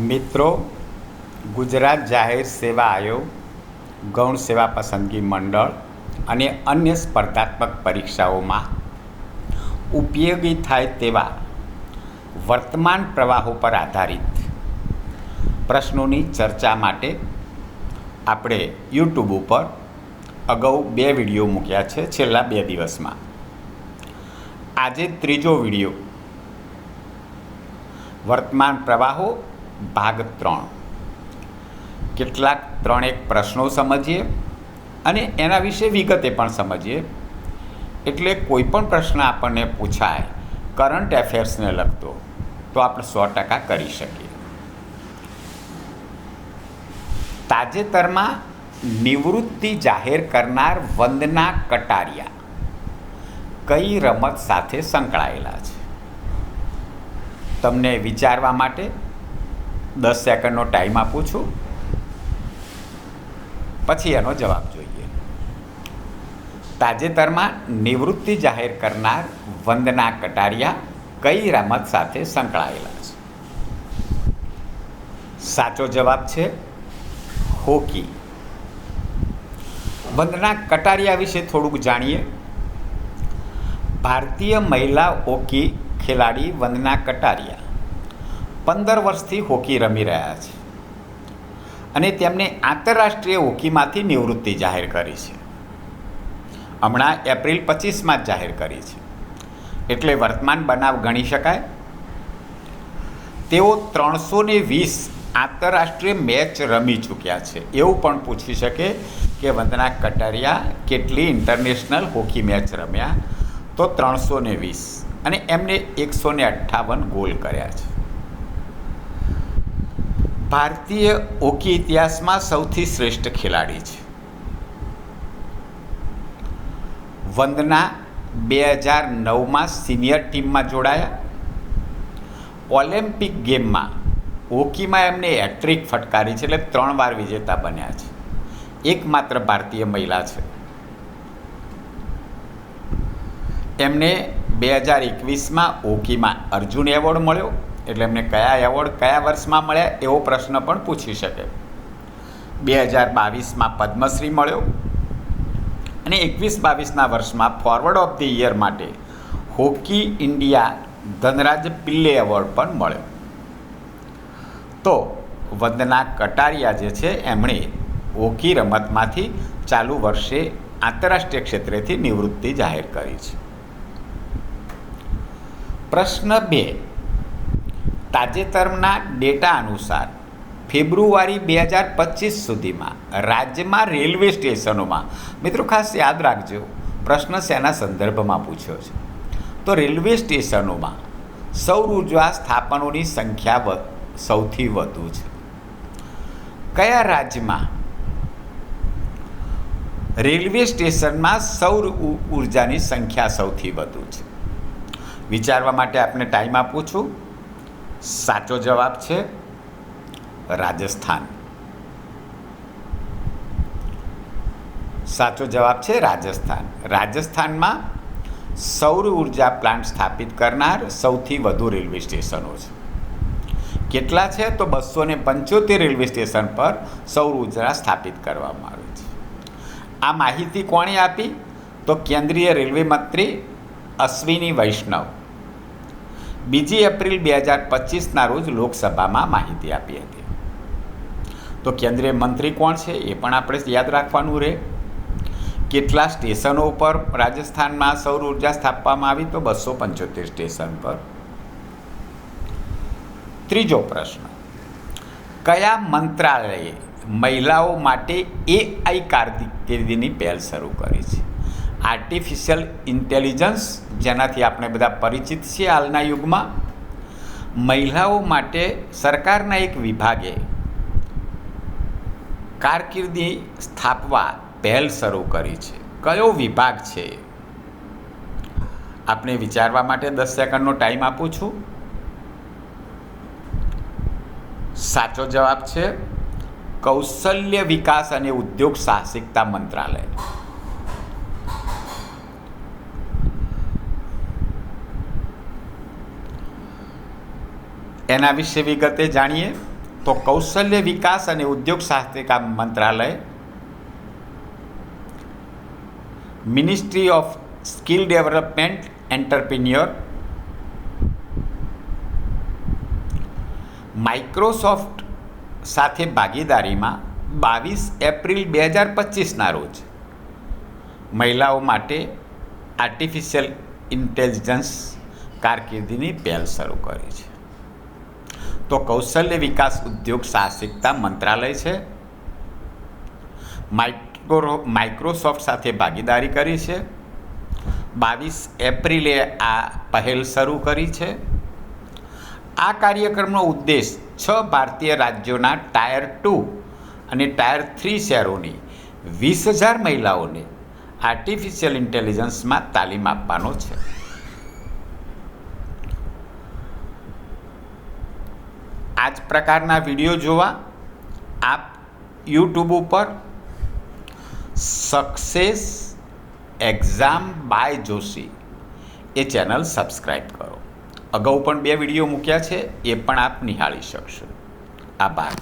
મિત્રો, ગુજરાત જાહેર સેવા આયોગ, ગૌણ સેવા પસંદગી મંડળ અને અન્ય સ્પર્ધાત્મક પરીક્ષાઓમાં ઉપયોગી થાય તેવા વર્તમાન પ્રવાહો પર આધારિત પ્રશ્નોની ચર્ચા માટે આપણે યુટ્યુબ ઉપર અગાઉ 2 વિડીયો મૂક્યા છે છેલ્લા 2 દિવસમાં. આજે ત્રીજો વિડીયો, વર્તમાન પ્રવાહો ભાગ 3. કેટલાક 3 પ્રશ્નો સમજીએ અને એના વિશે વિગતે પણ સમજીએ, એટલે કોઈ પણ પ્રશ્ન આપણને પૂછાય કરંટ અફેર્સને લગતો તો આપણે 100% કરી શકીએ. તાજેતરમાં નિવૃત્તિ જાહેર કરનાર વંદના કટારિયા કઈ રમત સાથે સંકળાયેલા છે? તમને વિચારવા માટે 10 સેકન્ડનો ટાઈમ આપું છું, પછી એનો જવાબ જોઈએ. તાજેતરમાં નિવૃત્તિ જાહેર કરનાર વંદના કટારિયા કઈ રમત સાથે સંકળાયેલા છે? સાચો જવાબ છે હોકી. વંદના કટારિયા વિશે થોડુંક જાણીએ. ભારતીય મહિલા હોકી ખેલાડી વંદના કટારિયા 15 વર્ષથી હોકી રમી રહ્યા છે અને તેમને આંતરરાષ્ટ્રીય હોકીમાંથી નિવૃત્તિ જાહેર કરી છે. હમણાં એપ્રિલ 25માં જ જાહેર કરી છે, એટલે વર્તમાન બનાવ ગણી શકાય. તેઓ 320 આંતરરાષ્ટ્રીય મેચ રમી ચૂક્યા છે. એવું પણ પૂછી શકે કે વંદના કટારિયા કેટલી ઇન્ટરનેશનલ હોકી મેચ રમ્યા? તો 320, અને એમને 158 ગોલ કર્યા છે. ભારતીય હોકી ઇતિહાસમાં સૌથી શ્રેષ્ઠ ખેલાડી છે. વંદના 2009માં સિનિયર ટીમમાં જોડાયા. ઓલિમ્પિક ગેમમાં હોકીમાં એમને હેટ્રિક ફટકારી છે, એટલે 3 વાર વિજેતા બન્યા છે. એકમાત્ર ભારતીય મહિલા છે. એમને 2021માં હોકીમાં અર્જુન એવોર્ડ મળ્યો, એટલે એમને કયા એવોર્ડ કયા વર્ષમાં મળ્યા એવો પ્રશ્ન પણ પૂછી શકે. 2022માં પદ્મશ્રી મળ્યો અને 21-22ના વર્ષમાં ફોરવર્ડ ઓફ ધ યર માટે હોકી ઇન્ડિયા ધનરાજ પિલ્લે એવોર્ડ પણ મળ્યો. તો વંદના કટારિયા જે છે એમણે હોકી રમતમાંથી ચાલુ વર્ષે આંતરરાષ્ટ્રીય ક્ષેત્રેથી નિવૃત્તિ જાહેર કરી છે. પ્રશ્ન 2. તાજેતરના ડેટા અનુસાર ફેબ્રુઆરી 2025 સુધીમાં રાજ્યમાં રેલવે સ્ટેશનોમાં, મિત્રો ખાસ યાદ રાખજો પ્રશ્ન શેના સંદર્ભમાં પૂછ્યો છે, તો રેલવે સ્ટેશનોમાં સૌર ઉર્જા સ્થાપનોની સંખ્યા સૌથી વધુ છે. કયા રાજ્યમાં રેલવે સ્ટેશનમાં સૌર ઉર્જાની સંખ્યા સૌથી વધુ છે? વિચારવા માટે આપને ટાઈમ આપું છું. સાચો જવાબ છે રાજસ્થાન. સાચો જવાબ છે રાજસ્થાન. રાજસ્થાનમાં સૌર ઉર્જા પ્લાન્ટ સ્થાપિત કરનાર સૌથી વધુ રેલવે સ્ટેશનો છે. કેટલા છે? તો 275 રેલવે સ્ટેશન પર સૌર ઉર્જા સ્થાપિત કરવામાં આવી છે. આ માહિતી કોણે આપી? તો કેન્દ્રીય રેલવે મંત્રી અશ્વિની વૈષ્ણવ 2 એપ્રિલ 2025ના રોજ લોકસભામાં માહિતી આપી હતી. તો કેન્દ્રીય મંત્રી કોણ છે એ પણ આપણે યાદ રાખવાનું રહે. કેટલા સ્ટેશનો ઉપર રાજસ્થાનમાં સૌર ઉર્જા સ્થાપવામાં આવી? તો 275 સ્ટેશન પર. ત્રીજો પ્રશ્ન. કયા મંત્રાલયે મહિલાઓ માટે AI કારકિર્દીની પહેલ શરૂ કરી છે? આર્ટિફિશિયલ ઇન્ટેલિજન્સ, જેનાથી આપણે બધા પરિચિત છીએ હાલના યુગમાં, મહિલાઓ માટે સરકારના એક વિભાગે કારકિર્દી સ્થાપવા પહેલ શરૂ કરી છે. કયો વિભાગ છે? આપણે વિચારવા માટે 10 સેકન્ડનો ટાઈમ આપું છું. સાચો જવાબ છે કૌશલ્ય વિકાસ અને ઉદ્યોગ સાહસિકતા મંત્રાલય. એના વિશે વિગતે જાણીએ તો કૌશલ્ય વિકાસ અને ઉદ્યોગ સાહસિકતા મંત્રાલય, ministry of skill development entrepreneur, Microsoft સાથે ભાગીદારીમાં 22 એપ્રિલ 2025ના રોજ મહિલાઓ માટે આર્ટિફિશિયલ ઇન્ટેલિજન્સ કારકિર્દીની પહેલ શરૂ કરી છે. તો કૌશલ્ય વિકાસ ઉદ્યોગ સાહસિકતા મંત્રાલય છે, માઇક્રોસોફ્ટ સાથે ભાગીદારી કરી છે, 22 એપ્રિલે આ પહેલ શરૂ કરી છે. આ કાર્યક્રમનો ઉદ્દેશ 6 ભારતીય રાજ્યોના ટાયર 2 અને ટાયર 3 શહેરોની 20,000 મહિલાઓને આર્ટિફિશિયલ ઇન્ટેલિજન્સમાં તાલીમ આપવાનો છે. આ જ પ્રકારના વિડીયો જોવા આપ યુટ્યુબ ઉપર સક્સેસ એક્ઝામ બાય જોશી એ ચેનલ સબસ્ક્રાઈબ કરો. અગાઉ પણ 2 વિડીયો મૂક્યા છે, એ પણ આપ નિહાળી શકશો. આભાર.